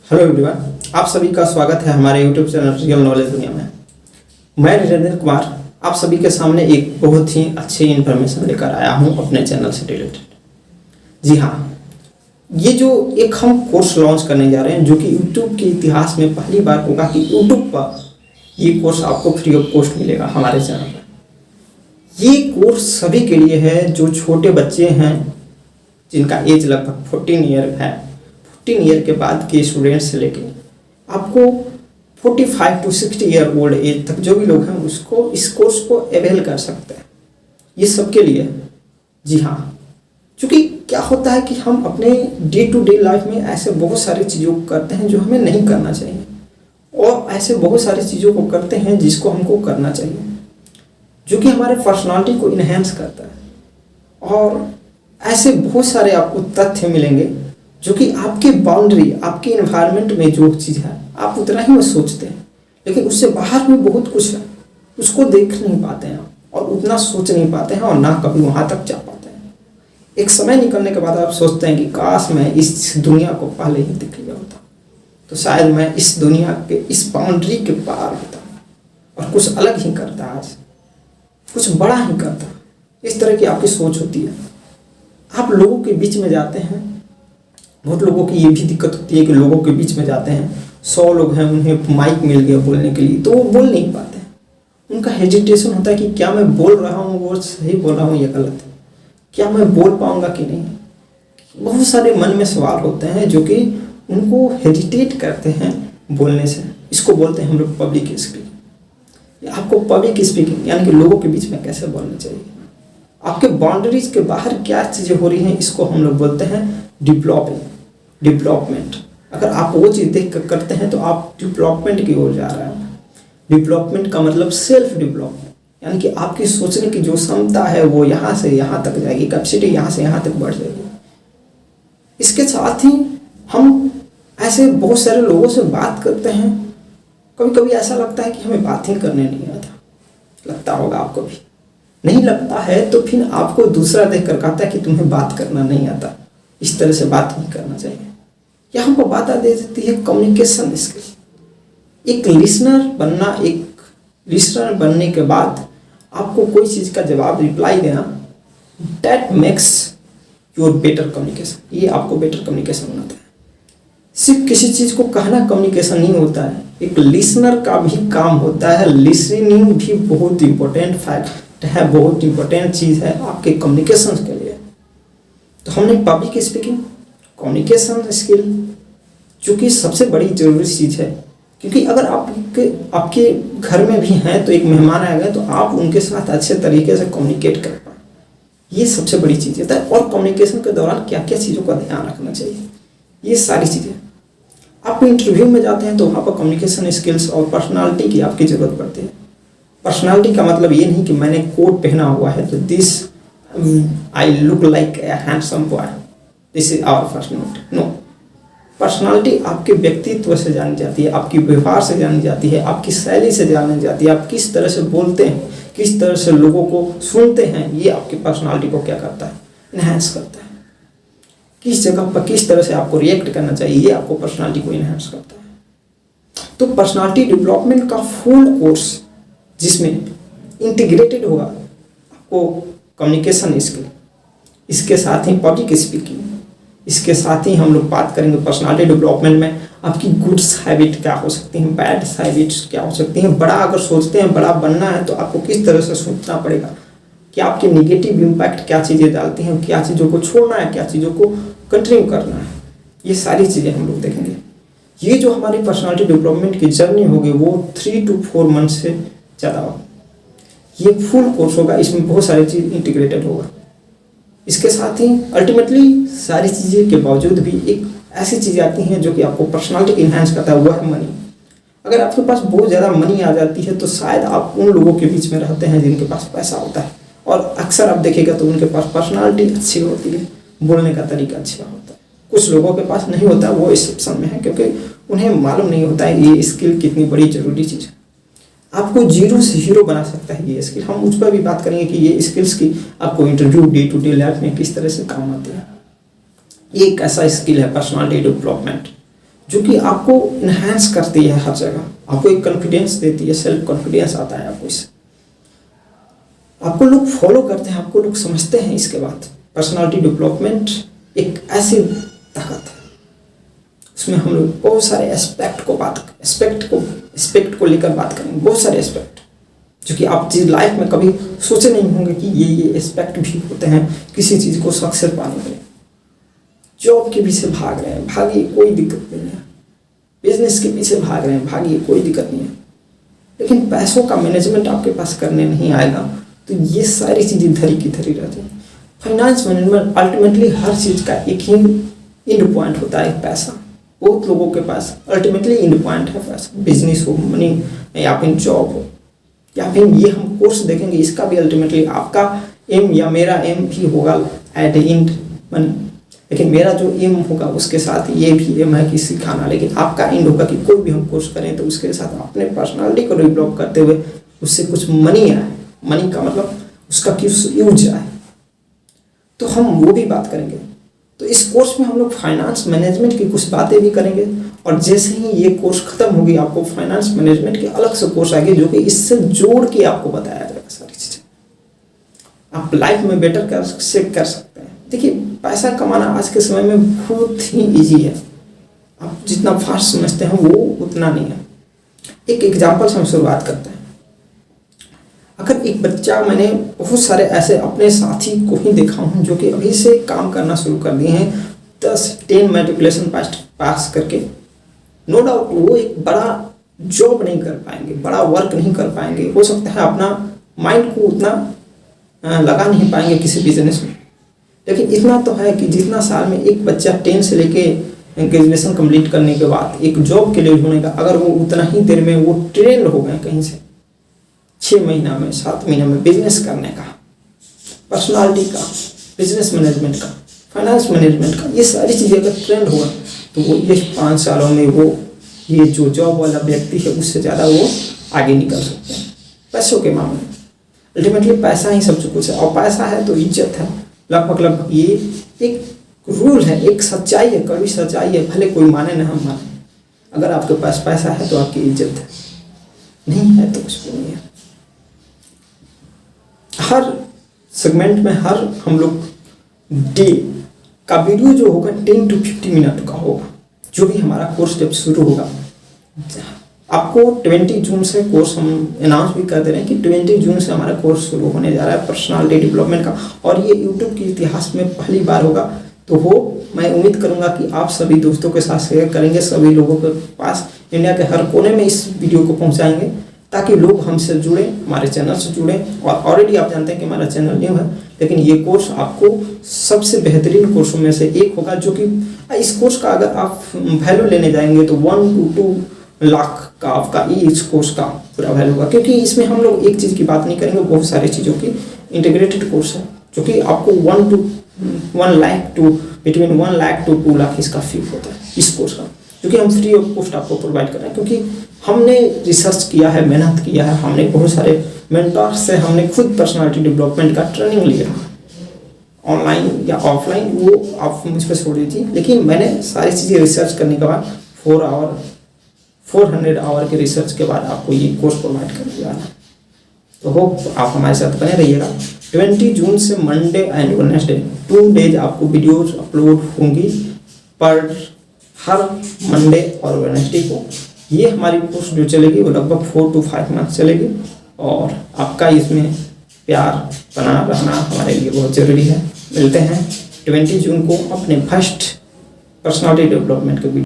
Hello everyone, आप सभी का स्वागत है हमारे यूट्यूब चैनल रियल नॉलेज दुनिया में। मैं निरेंद्र कुमार आप सभी के सामने एक बहुत ही अच्छी इन्फॉर्मेशन लेकर आया हूं अपने चैनल से रिलेटेड। जी हाँ, ये जो एक हम कोर्स लॉन्च करने जा रहे हैं जो कि यूट्यूब के इतिहास में पहली बार होगा कि यूट्यूब पर ये कोर्स आपको फ्री ऑफ कॉस्ट मिलेगा हमारे चैनल पर। ये कोर्स सभी के लिए है जो छोटे बच्चे हैं जिनका एज लगभग 14 ईयर है। 14 ईयर के बाद के स्टूडेंट्स से लेके आपको 45 टू 60 ईयर ओल्ड एज तक जो भी लोग हैं उसको इस कोर्स को अवेल कर सकते हैं। ये सबके लिए है। जी हाँ, क्योंकि क्या होता है कि हम अपने डे टू डे लाइफ में ऐसे बहुत सारी चीज़ों को करते हैं जो हमें नहीं करना चाहिए, और ऐसे बहुत सारी चीज़ों को करते हैं जिसको हमको करना चाहिए, जो कि हमारे पर्सनालिटी को इन्हेंस करता है। और ऐसे बहुत सारे आपको तथ्य मिलेंगे जो कि आपके बाउंड्री, आपके इन्वायरमेंट में जो चीज़ है आप उतना ही वो सोचते हैं, लेकिन उससे बाहर भी बहुत कुछ है, उसको देख नहीं पाते हैं और उतना सोच नहीं पाते हैं और ना कभी वहाँ तक जा पाते हैं। एक समय निकलने के बाद आप सोचते हैं कि काश मैं इस दुनिया को पहले ही देख लिया होता, तो शायद मैं इस दुनिया के इस बाउंड्री के पार होता और कुछ अलग ही करता, आज कुछ बड़ा ही करता। इस तरह की आपकी सोच होती है। आप लोगों के बीच में जाते हैं, बहुत लोगों की ये भी दिक्कत होती है कि लोगों के बीच में जाते हैं, 100 लोग हैं, उन्हें माइक मिल गया बोलने के लिए, तो वो बोल नहीं पाते हैं। उनका हेजिटेशन होता है कि क्या मैं बोल रहा हूँ वो सही बोल रहा हूँ या गलत है, क्या मैं बोल पाऊँगा कि नहीं। बहुत सारे मन में सवाल होते हैं जो कि उनको हेजिटेट करते हैं बोलने से। इसको बोलते हैं हम लोग पब्लिक स्पीकिंग। आपको पब्लिक स्पीकिंग यानी कि लोगों के बीच में कैसे बोलना चाहिए, आपके बाउंड्रीज के बाहर क्या चीज़ें हो रही हैं, इसको हम लोग बोलते हैं डेवलपमेंट। अगर आप वो चीज़ देख कर करते हैं तो आप डेवलपमेंट की ओर जा रहे हैं। डेवलपमेंट का मतलब सेल्फ डेवलपमेंट, यानी कि आपकी सोचने की जो क्षमता है वो यहाँ से यहाँ तक जाएगी, कैपेसिटी यहाँ से यहाँ तक बढ़ जाएगी। इसके साथ ही हम ऐसे बहुत सारे लोगों से बात करते हैं, कभी कभी ऐसा लगता है कि हमें बात ही करने नहीं आता। लगता होगा आपको भी। नहीं लगता है तो फिर आपको दूसरा देख कर कहता है कि तुम्हें बात करना नहीं आता, इस तरह से बात नहीं करना चाहिए। यह हमको बात दे देती है कम्युनिकेशन स्किल। एक लिसनर बनने के बाद आपको कोई चीज़ का जवाब रिप्लाई देना, that makes your better communication. ये आपको बेटर कम्युनिकेशन बनाता है। सिर्फ किसी चीज़ को कहना कम्युनिकेशन नहीं होता है, एक लिसनर का भी काम होता है। लिसनिंग भी बहुत इंपॉर्टेंट फैक्ट है, बहुत इंपॉर्टेंट चीज़ है आपके कम्युनिकेशन के लिए। तो हमने पब्लिक स्पीकिंग, कम्युनिकेशन स्किल, जो कि सबसे बड़ी ज़रूरी चीज़ है, क्योंकि अगर आपके घर में भी हैं तो एक मेहमान आएगा तो आप उनके साथ अच्छे तरीके से कम्युनिकेट कर पाएँ, ये सबसे बड़ी चीज़ है। और कम्युनिकेशन के दौरान क्या क्या चीज़ों का ध्यान रखना चाहिए, ये सारी चीज़ें। आप इंटरव्यू में जाते हैं तो वहाँ पर कम्युनिकेशन स्किल्स और पर्सनालिटी की आपकी ज़रूरत पड़ती है। पर्सनालिटी का मतलब ये नहीं कि मैंने कोट पहना हुआ है तो this I look like a handsome boy, this is our personality. No, personality आपके व्यक्तित्व से जानी जाती है, आपकी व्यवहार से जानी जाती है, आपकी शैली से जानी जाती है। आप किस तरह से बोलते हैं, किस तरह से लोगों को सुनते हैं, ये आपकी पर्सनालिटी को क्या करता है, इन्हेंस करता है। किस जगह पर किस तरह से आपको रिएक्ट करना चाहिए, ये आपको पर्सनालिटी को इन्हेंस करता है। तो पर्सनालिटी डेवलपमेंट का फुल कोर्स जिसमें इंटीग्रेटेड होगा आपको कम्युनिकेशन स्किल, इसके साथ ही पब्लिक स्पीकिंग, इसके साथ ही हम लोग बात करेंगे पर्सनालिटी डेवलपमेंट में आपकी गुड्स हैबिट क्या हो सकती हैं, बैड हैबिट्स क्या हो सकती हैं। बड़ा अगर सोचते हैं, बड़ा बनना है तो आपको किस तरह से सोचना पड़ेगा कि आपके नेगेटिव इम्पैक्ट क्या चीज़ें डालती हैं, क्या चीज़ों को छोड़ना है, क्या चीज़ों को कंटिन्यू करना है, ये सारी चीज़ें हम लोग देखेंगे। ये जो हमारी पर्सनालिटी डेवलपमेंट की जर्नी होगी वो 3 to 4 मंथ से ज़्यादा होगा। ये फुल कोर्स होगा, इसमें बहुत सारी चीज़ इंटीग्रेटेड होगा। इसके साथ ही अल्टीमेटली सारी चीज़ें के बावजूद भी एक ऐसी चीज़ आती हैं जो कि आपको पर्सनालिटी इन्हांस करता है, वह है मनी। अगर आपके पास बहुत ज़्यादा मनी आ जाती है तो शायद आप उन लोगों के बीच में रहते हैं जिनके पास पैसा होता है, और अक्सर आप देखिएगा तो उनके पास पर्सनालिटी अच्छी होती है, बोलने का तरीका अच्छा होता है। कुछ लोगों के पास नहीं होता, वो एक्सेप्शन में है, क्योंकि उन्हें मालूम नहीं होता है ये स्किल कितनी बड़ी ज़रूरी चीज़ है। आपको जीरो से हीरो बना सकता है ये स्किल। हम उस पर भी बात करेंगे कि ये स्किल्स की आपको interview day to day life में किस तरह से काम आती है। ये एक ऐसा स्किल है पर्सनालिटी डेवलपमेंट जो कि आपको इन्हांस करती है हर जगह, आपको एक कॉन्फिडेंस देती है, सेल्फ कॉन्फिडेंस आता है आपको इससे, आपको लोग फॉलो करते हैं, आपको लोग समझते हैं। इसके बाद पर्सनालिटी डेवलपमेंट एक ऐसी ताकत है, उसमें हम लोग बहुत सारे एस्पेक्ट को लेकर बात करेंगे, बहुत सारे एस्पेक्ट जो कि आप चीज लाइफ में कभी सोचे नहीं होंगे कि ये एस्पेक्ट भी होते हैं किसी चीज़ को सक्सेस पाने के लिए। जॉब के पीछे भाग रहे हैं, भागिए, कोई दिक्कत नहीं है। बिजनेस के पीछे भाग रहे हैं, भागिए, कोई दिक्कत नहीं है। लेकिन पैसों का मैनेजमेंट आपके पास करने नहीं आएगा तो ये सारी चीज़ें धरी की धरी रहती हैं। फाइनेंस मैनेजमेंट अल्टीमेटली हर चीज़ का एक ही इंड पॉइंट होता है, पैसा। बहुत लोगों के पास अल्टीमेटली इंड पॉइंट है पैसा, बिजनेस हो, मनी, या फिर जॉब हो, या फिर ये हम कोर्स देखेंगे इसका भी अल्टीमेटली आपका एम या मेरा एम भी होगा एट एंड मनी। लेकिन मेरा जो एम होगा उसके साथ ये भी एम है कि सिखाना, लेकिन आपका एंड होगा कि कोई भी हम कोर्स करें तो उसके साथ अपने पर्सनालिटी को डेवलप करते हुए उससे कुछ मनी आए। मनी का मतलब उसका किस यूज आए, तो हम वो भी बात करेंगे। तो इस कोर्स में हम लोग फाइनेंस मैनेजमेंट की कुछ बातें भी करेंगे, और जैसे ही ये कोर्स खत्म होगी आपको फाइनेंस मैनेजमेंट के अलग से कोर्स आएंगे जो कि इससे जोड़ के आपको बताया जाएगा सारी चीज़ें, आप लाइफ में बेटर कर सकते हैं। देखिए, पैसा कमाना आज के समय में बहुत ही इजी है, आप जितना फास्ट समझते हैं वो उतना नहीं है। एक एग्जाम्पल से हम शुरुआत करते हैं। अगर एक बच्चा, मैंने बहुत सारे ऐसे अपने साथी को ही देखा हूँ जो कि अभी से काम करना शुरू कर दिए हैं 10 मैट्रिकुलेशन पास करके, नो डाउट वो एक बड़ा जॉब नहीं कर पाएंगे, बड़ा वर्क नहीं कर पाएंगे, हो सकता है अपना माइंड को उतना लगा नहीं पाएंगे किसी बिजनेस में। लेकिन इतना तो है कि जितना साल में एक बच्चा 10 से लेके ग्रेजुएशन कंप्लीट करने के बाद एक जॉब के लिए ढूंढने का, अगर वो उतना ही देर में वो ट्रेंड हो गए कहीं से 6 महीना में, 7 महीने में बिजनेस करने का, पर्सनालिटी का, बिजनेस मैनेजमेंट का, फाइनेंस मैनेजमेंट का, ये सारी चीज़ें अगर ट्रेंड होगा तो वो ये 5 सालों में वो ये जो जॉब वाला व्यक्ति है उससे ज़्यादा वो आगे निकल सकते हैं पैसों के मामले में। अल्टीमेटली पैसा ही सब कुछ है, और पैसा है तो इज्जत है। लगभग ये एक रूल है, एक सच्चाई है, कभी सच्चाई है, भले कोई माने ना हम माने। अगर आपके पास पैसा है तो आपकी इज्जत है, नहीं है तो कुछ भी नहीं है। हर सेगमेंट में हर हम लोग डे का वीडियो जो होगा 10 to 50 मिनट का होगा, जो भी हमारा कोर्स जब शुरू होगा। आपको 20 जून से कोर्स हम अनाउंस भी कर दे रहे हैं कि 20 जून से हमारा कोर्स शुरू होने जा रहा है पर्सनालिटी डेवलपमेंट का, और ये यूट्यूब के इतिहास में पहली बार होगा। तो मैं उम्मीद करूंगा कि आप सभी दोस्तों के साथ शेयर करेंगे, सभी लोगों के पास, इंडिया के हर कोने में इस वीडियो को पहुंचाएंगे ताकि लोग हमसे जुड़ें, हमारे चैनल से जुड़ें। और ऑलरेडी आप जानते हैं कि हमारा चैनल न्यू है, लेकिन ये कोर्स आपको सबसे बेहतरीन कोर्सों में से एक होगा, जो कि इस कोर्स का अगर आप वैल्यू लेने जाएंगे तो 1 to 2 लाख का आपका इस कोर्स का पूरा वैल्यू होगा। क्योंकि इसमें हम लोग एक चीज़ की बात नहीं करेंगे, बहुत सारी चीज़ों की इंटीग्रेटेड कोर्स है, जो कि आपको 1 lakh to between 1 lakh to 2 lakh इसका फी होता है इस कोर्स का, क्योंकि हम फ्री ऑफ कॉस्ट आपको प्रोवाइड कर रहे हैं। क्योंकि हमने रिसर्च किया है, मेहनत किया है, हमने बहुत सारे मेंटर्स से हमने खुद पर्सनालिटी डेवलपमेंट का ट्रेनिंग लिया है, ऑनलाइन या ऑफलाइन, वो आप मुझ पर छोड़ दीजिए। लेकिन मैंने सारी चीज़ें रिसर्च करने के बाद 400 आवर के रिसर्च के बाद आपको ये कोर्स प्रोवाइड कर दिया है। तो होप आप हमारे साथ बने रहिएगा। 20 जून से मंडे एंड वेडनेसडे 2 डेज आपको वीडियोज अपलोड होंगी पर हर मंडे और वेडनेसडे को। ये हमारी कोर्स जो चलेगी वो लगभग 4 to 5 मंथ चलेगी, और आपका इसमें प्यार बना रहना हमारे लिए बहुत ज़रूरी है। मिलते हैं 20 जून को अपने फर्स्ट पर्सनालिटी डेवलपमेंट के वीडियो